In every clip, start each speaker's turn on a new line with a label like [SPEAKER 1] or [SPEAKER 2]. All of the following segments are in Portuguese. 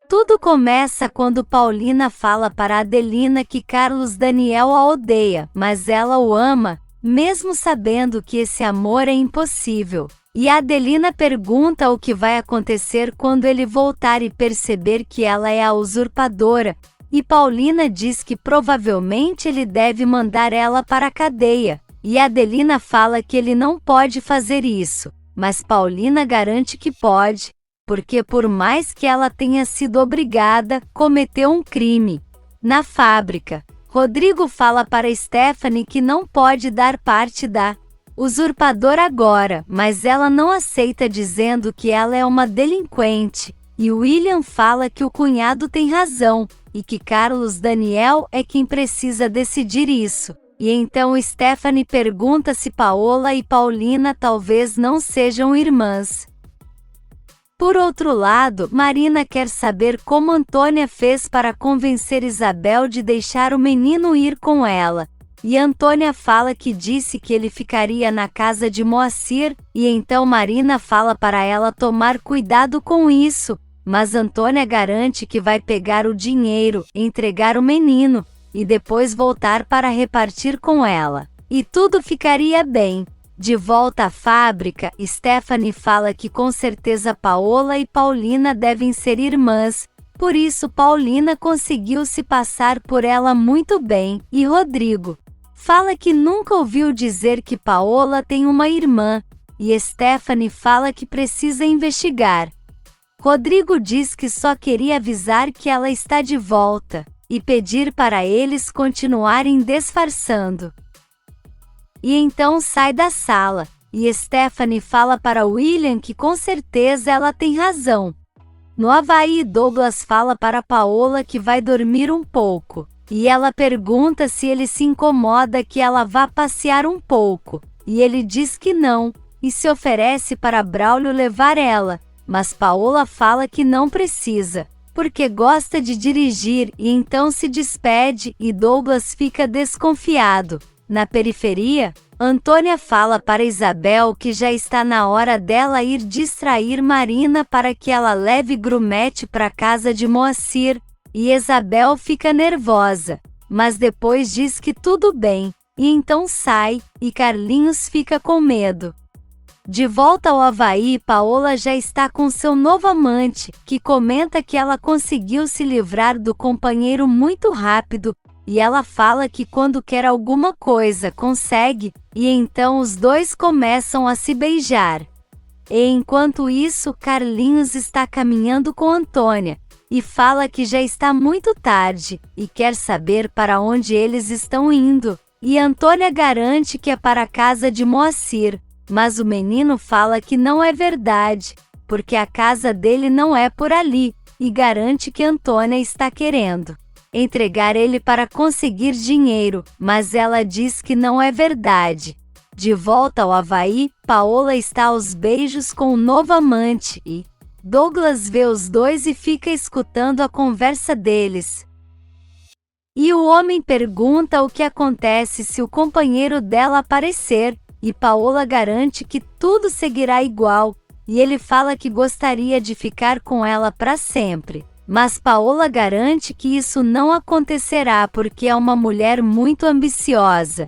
[SPEAKER 1] Tudo começa quando Paulina fala para Adelina que Carlos Daniel a odeia, mas ela o ama, mesmo sabendo que esse amor é impossível. E Adelina pergunta o que vai acontecer quando ele voltar e perceber que ela é a usurpadora, e Paulina diz que provavelmente ele deve mandar ela para a cadeia, e Adelina fala que ele não pode fazer isso, mas Paulina garante que pode, porque por mais que ela tenha sido obrigada, cometeu um crime. Na fábrica, Rodrigo fala para Stephanie que não pode dar parte da usurpadora agora, mas ela não aceita dizendo que ela é uma delinquente, e William fala que o cunhado tem razão, e que Carlos Daniel é quem precisa decidir isso. E então Stephanie pergunta se Paola e Paulina talvez não sejam irmãs. Por outro lado, Marina quer saber como Antônia fez para convencer Isabel de deixar o menino ir com ela. E Antônia fala que disse que ele ficaria na casa de Moacir, e então Marina fala para ela tomar cuidado com isso, mas Antônia garante que vai pegar o dinheiro, entregar o menino, e depois voltar para repartir com ela. E tudo ficaria bem. De volta à fábrica, Stephanie fala que com certeza Paola e Paulina devem ser irmãs, por isso Paulina conseguiu se passar por ela muito bem, e Rodrigo fala que nunca ouviu dizer que Paola tem uma irmã, e Stephanie fala que precisa investigar. Rodrigo diz que só queria avisar que ela está de volta, e pedir para eles continuarem disfarçando. E então sai da sala, e Stephanie fala para William que com certeza ela tem razão. No Havaí, Douglas fala para Paola que vai dormir um pouco, e ela pergunta se ele se incomoda que ela vá passear um pouco, e ele diz que não, e se oferece para Braulio levar ela, mas Paola fala que não precisa, porque gosta de dirigir, e então se despede e Douglas fica desconfiado. Na periferia, Antônia fala para Isabel que já está na hora dela ir distrair Marina para que ela leve Grumete para a casa de Moacir, e Isabel fica nervosa, mas depois diz que tudo bem, e então sai, e Carlinhos fica com medo. De volta ao Havaí, Paola já está com seu novo amante, que comenta que ela conseguiu se livrar do companheiro muito rápido, e ela fala que quando quer alguma coisa consegue, e então os dois começam a se beijar. E enquanto isso, Carlinhos está caminhando com Antônia, e fala que já está muito tarde, e quer saber para onde eles estão indo, e Antônia garante que é para a casa de Moacir, mas o menino fala que não é verdade, porque a casa dele não é por ali, e garante que Antônia está querendo entregar ele para conseguir dinheiro, mas ela diz que não é verdade. De volta ao Havaí, Paola está aos beijos com o novo amante, e Douglas vê os dois e fica escutando a conversa deles. E o homem pergunta o que acontece se o companheiro dela aparecer, e Paola garante que tudo seguirá igual, e ele fala que gostaria de ficar com ela para sempre. Mas Paola garante que isso não acontecerá porque é uma mulher muito ambiciosa.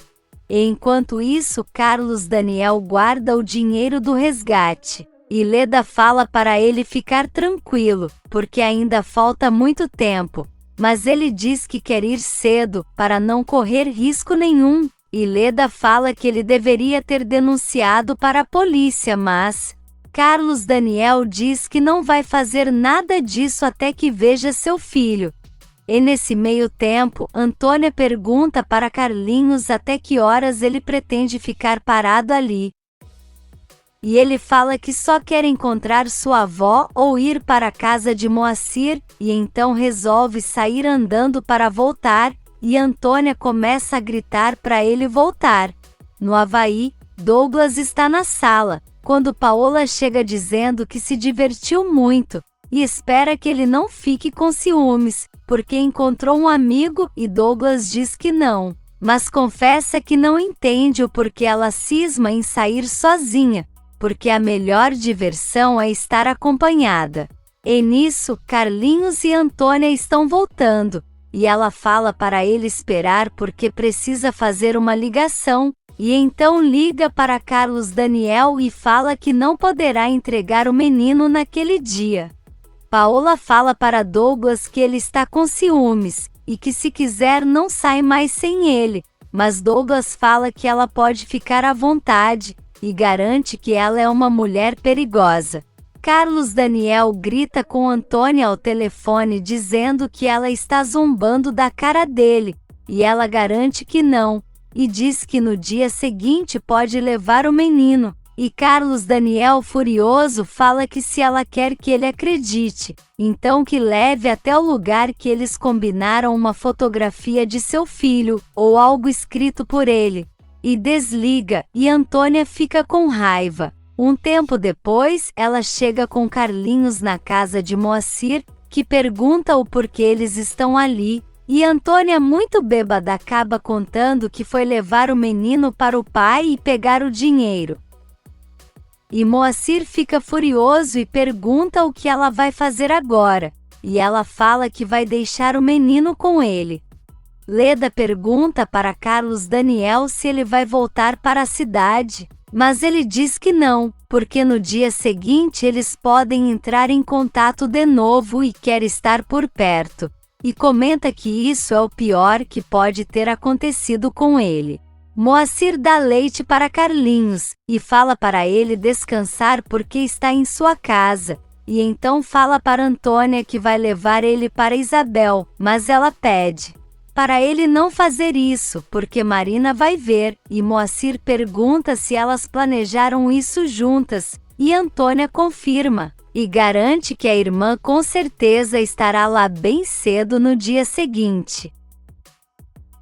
[SPEAKER 1] E enquanto isso, Carlos Daniel guarda o dinheiro do resgate. E Leda fala para ele ficar tranquilo, porque ainda falta muito tempo. Mas ele diz que quer ir cedo, para não correr risco nenhum. E Leda fala que ele deveria ter denunciado para a polícia, mas Carlos Daniel diz que não vai fazer nada disso até que veja seu filho. E nesse meio tempo, Antônia pergunta para Carlinhos até que horas ele pretende ficar parado ali. E ele fala que só quer encontrar sua avó ou ir para a casa de Moacir, e então resolve sair andando para voltar, e Antônia começa a gritar para ele voltar. No Havaí, Douglas está na sala, quando Paola chega dizendo que se divertiu muito, e espera que ele não fique com ciúmes, porque encontrou um amigo, e Douglas diz que não, mas confessa que não entende o porquê ela cisma em sair sozinha, porque a melhor diversão é estar acompanhada. E nisso, Carlinhos e Antônia estão voltando, e ela fala para ele esperar porque precisa fazer uma ligação, e então liga para Carlos Daniel e fala que não poderá entregar o menino naquele dia. Paola fala para Douglas que ele está com ciúmes, e que se quiser não sai mais sem ele, mas Douglas fala que ela pode ficar à vontade, e garante que ela é uma mulher perigosa. Carlos Daniel grita com Antônia ao telefone dizendo que ela está zombando da cara dele, e ela garante que não, e diz que no dia seguinte pode levar o menino, e Carlos Daniel furioso fala que se ela quer que ele acredite, então que leve até o lugar que eles combinaram uma fotografia de seu filho, ou algo escrito por ele, e desliga, e Antônia fica com raiva. Um tempo depois, ela chega com Carlinhos na casa de Moacir, que pergunta o porquê eles estão ali, e Antônia, muito bêbada, acaba contando que foi levar o menino para o pai e pegar o dinheiro. E Moacir fica furioso e pergunta o que ela vai fazer agora, e ela fala que vai deixar o menino com ele. Leda pergunta para Carlos Daniel se ele vai voltar para a cidade, mas ele diz que não, porque no dia seguinte eles podem entrar em contato de novo e quer estar por perto, e comenta que isso é o pior que pode ter acontecido com ele. Moacir dá leite para Carlinhos, e fala para ele descansar porque está em sua casa, e então fala para Antônia que vai levar ele para Isabel, mas ela pede para ele não fazer isso, porque Marina vai ver, e Moacir pergunta se elas planejaram isso juntas, e Antônia confirma, e garante que a irmã com certeza estará lá bem cedo no dia seguinte.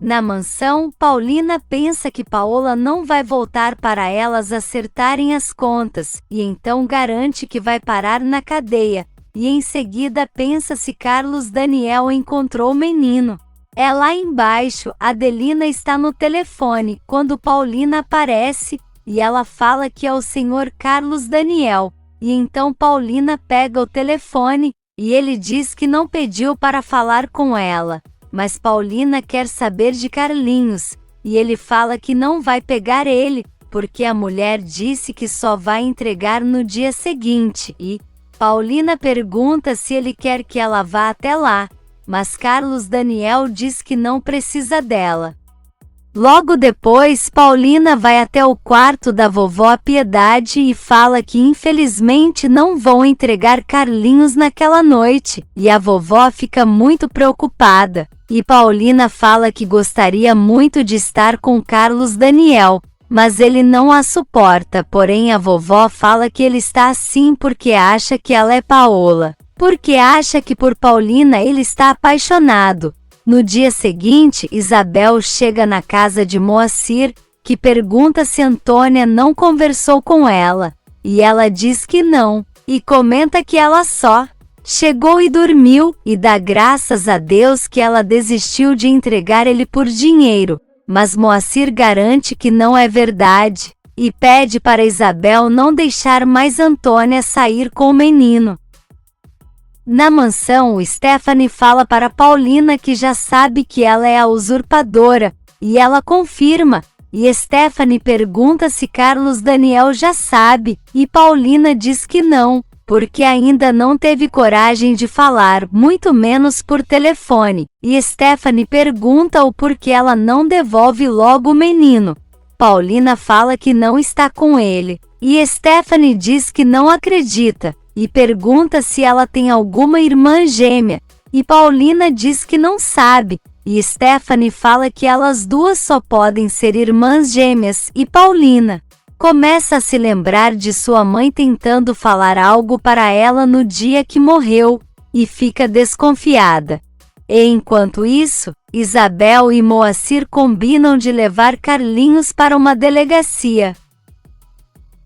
[SPEAKER 1] Na mansão, Paulina pensa que Paola não vai voltar para elas acertarem as contas, e então garante que vai parar na cadeia, e em seguida pensa se Carlos Daniel encontrou o menino. É lá embaixo, Adelina está no telefone, quando Paulina aparece, e ela fala que é o senhor Carlos Daniel, e então Paulina pega o telefone, e ele diz que não pediu para falar com ela, mas Paulina quer saber de Carlinhos, e ele fala que não vai pegar ele, porque a mulher disse que só vai entregar no dia seguinte, e Paulina pergunta se ele quer que ela vá até lá, mas Carlos Daniel diz que não precisa dela. Logo depois, Paulina vai até o quarto da vovó Piedade e fala que infelizmente não vão entregar Carlinhos naquela noite, e a vovó fica muito preocupada, e Paulina fala que gostaria muito de estar com Carlos Daniel, mas ele não a suporta, porém a vovó fala que ele está assim porque acha que ela é Paola. Porque acha que por Paulina ele está apaixonado. No dia seguinte, Isabel chega na casa de Moacir, que pergunta se Antônia não conversou com ela, e ela diz que não, e comenta que ela só chegou e dormiu, e dá graças a Deus que ela desistiu de entregar ele por dinheiro, mas Moacir garante que não é verdade, e pede para Isabel não deixar mais Antônia sair com o menino. Na mansão, Stephanie fala para Paulina que já sabe que ela é a usurpadora, e ela confirma, e Stephanie pergunta se Carlos Daniel já sabe, e Paulina diz que não, porque ainda não teve coragem de falar, muito menos por telefone, e Stephanie pergunta o porquê ela não devolve logo o menino. Paulina fala que não está com ele, e Stephanie diz que não acredita, e pergunta se ela tem alguma irmã gêmea, e Paulina diz que não sabe, e Stephanie fala que elas duas só podem ser irmãs gêmeas, e Paulina começa a se lembrar de sua mãe tentando falar algo para ela no dia que morreu, e fica desconfiada. E enquanto isso, Isabel e Moacir combinam de levar Carlinhos para uma delegacia,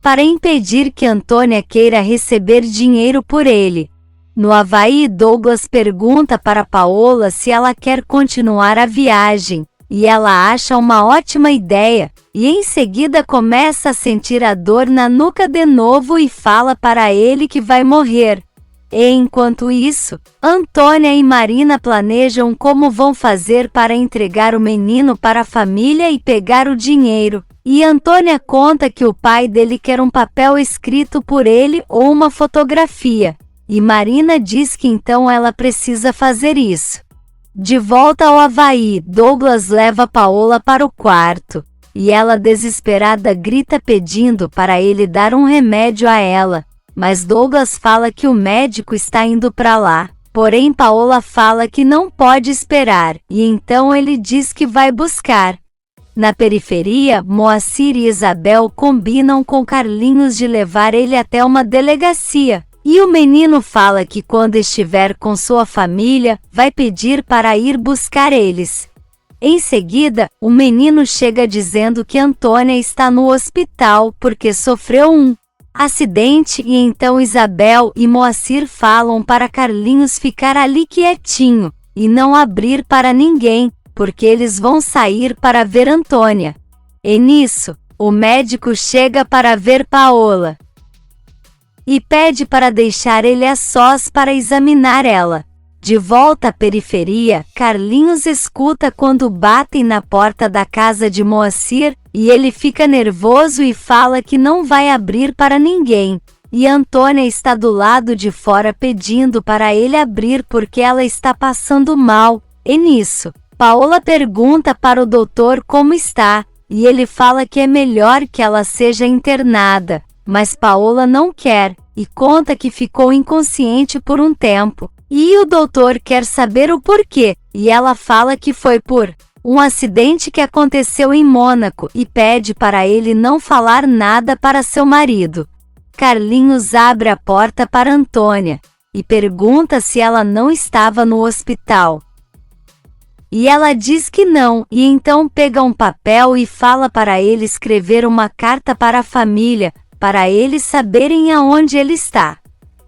[SPEAKER 1] para impedir que Antônia queira receber dinheiro por ele. No Havaí, Douglas pergunta para Paola se ela quer continuar a viagem, e ela acha uma ótima ideia, e em seguida começa a sentir a dor na nuca de novo e fala para ele que vai morrer. E enquanto isso, Antônia e Marina planejam como vão fazer para entregar o menino para a família e pegar o dinheiro. E Antônia conta que o pai dele quer um papel escrito por ele ou uma fotografia. E Marina diz que então ela precisa fazer isso. De volta ao Havaí, Douglas leva Paola para o quarto. E ela, desesperada, grita pedindo para ele dar um remédio a ela. Mas Douglas fala que o médico está indo para lá. Porém, Paola fala que não pode esperar. E então ele diz que vai buscar. Na periferia, Moacir e Isabel combinam com Carlinhos de levar ele até uma delegacia. E o menino fala que quando estiver com sua família, vai pedir para ir buscar eles. Em seguida, o menino chega dizendo que Antônia está no hospital porque sofreu um acidente e então Isabel e Moacir falam para Carlinhos ficar ali quietinho e não abrir para ninguém, porque eles vão sair para ver Antônia. E nisso, o médico chega para ver Paola e pede para deixar ele a sós para examinar ela. De volta à periferia, Carlinhos escuta quando batem na porta da casa de Moacir, e ele fica nervoso e fala que não vai abrir para ninguém. E Antônia está do lado de fora pedindo para ele abrir porque ela está passando mal. E nisso, Paola pergunta para o doutor como está, e ele fala que é melhor que ela seja internada. Mas Paola não quer, e conta que ficou inconsciente por um tempo. E o doutor quer saber o porquê, e ela fala que foi por um acidente que aconteceu em Mônaco e pede para ele não falar nada para seu marido. Carlinhos abre a porta para Antônia e pergunta se ela não estava no hospital. E ela diz que não, e então pega um papel e fala para ele escrever uma carta para a família, para eles saberem aonde ele está.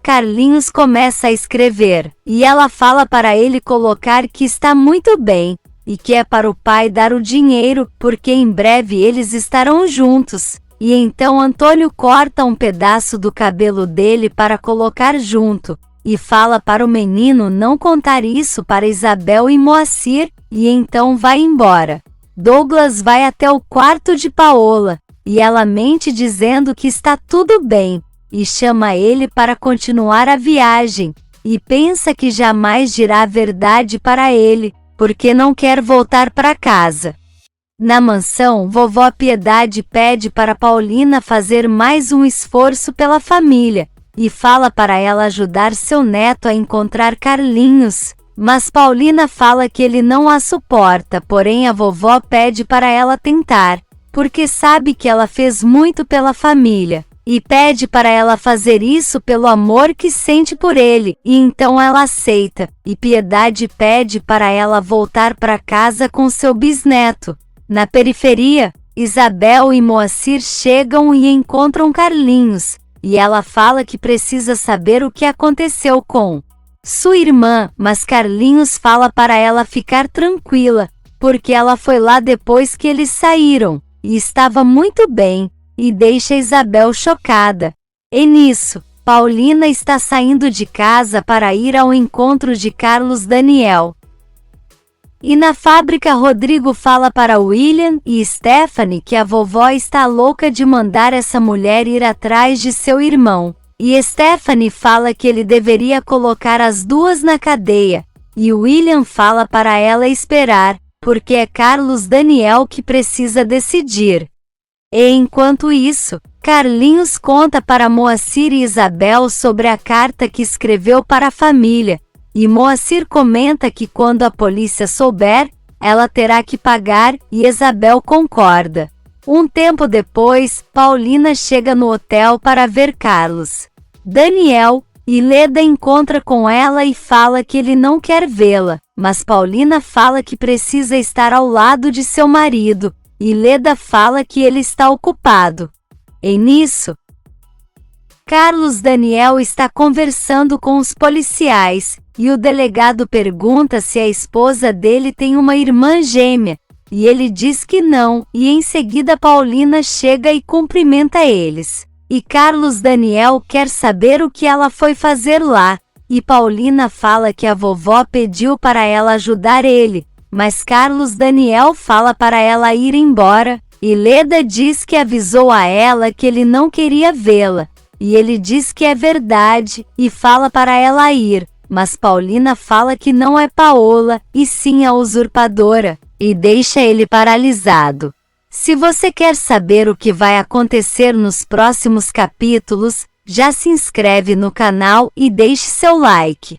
[SPEAKER 1] Carlinhos começa a escrever, e ela fala para ele colocar que está muito bem, e que é para o pai dar o dinheiro, porque em breve eles estarão juntos. E então Antônio corta um pedaço do cabelo dele para colocar junto, e fala para o menino não contar isso para Isabel e Moacir, e então vai embora. Douglas vai até o quarto de Paola, e ela mente dizendo que está tudo bem, e chama ele para continuar a viagem, e pensa que jamais dirá a verdade para ele, porque não quer voltar para casa. Na mansão, vovó Piedade pede para Paulina fazer mais um esforço pela família, e fala para ela ajudar seu neto a encontrar Carlinhos, mas Paulina fala que ele não a suporta, porém a vovó pede para ela tentar, porque sabe que ela fez muito pela família. E pede para ela fazer isso pelo amor que sente por ele, e então ela aceita, e Piedade pede para ela voltar para casa com seu bisneto. Na periferia, Isabel e Moacir chegam e encontram Carlinhos, e ela fala que precisa saber o que aconteceu com sua irmã, mas Carlinhos fala para ela ficar tranquila, porque ela foi lá depois que eles saíram, e estava muito bem. E deixa Isabel chocada. E nisso, Paulina está saindo de casa para ir ao encontro de Carlos Daniel. E na fábrica, Rodrigo fala para William e Stephanie que a vovó está louca de mandar essa mulher ir atrás de seu irmão. E Stephanie fala que ele deveria colocar as duas na cadeia. E William fala para ela esperar, porque é Carlos Daniel que precisa decidir. E enquanto isso, Carlinhos conta para Moacir e Isabel sobre a carta que escreveu para a família, e Moacir comenta que quando a polícia souber, ela terá que pagar, e Isabel concorda. Um tempo depois, Paulina chega no hotel para ver Carlos Daniel, e Leda encontra com ela e fala que ele não quer vê-la, mas Paulina fala que precisa estar ao lado de seu marido, e Leda fala que ele está ocupado. E nisso, Carlos Daniel está conversando com os policiais, e o delegado pergunta se a esposa dele tem uma irmã gêmea, e ele diz que não, e em seguida Paulina chega e cumprimenta eles. E Carlos Daniel quer saber o que ela foi fazer lá, e Paulina fala que a vovó pediu para ela ajudar ele, mas Carlos Daniel fala para ela ir embora, e Leda diz que avisou a ela que ele não queria vê-la, e ele diz que é verdade, e fala para ela ir, mas Paulina fala que não é Paola, e sim a usurpadora, e deixa ele paralisado. Se você quer saber o que vai acontecer nos próximos capítulos, já se inscreve no canal e deixe seu like.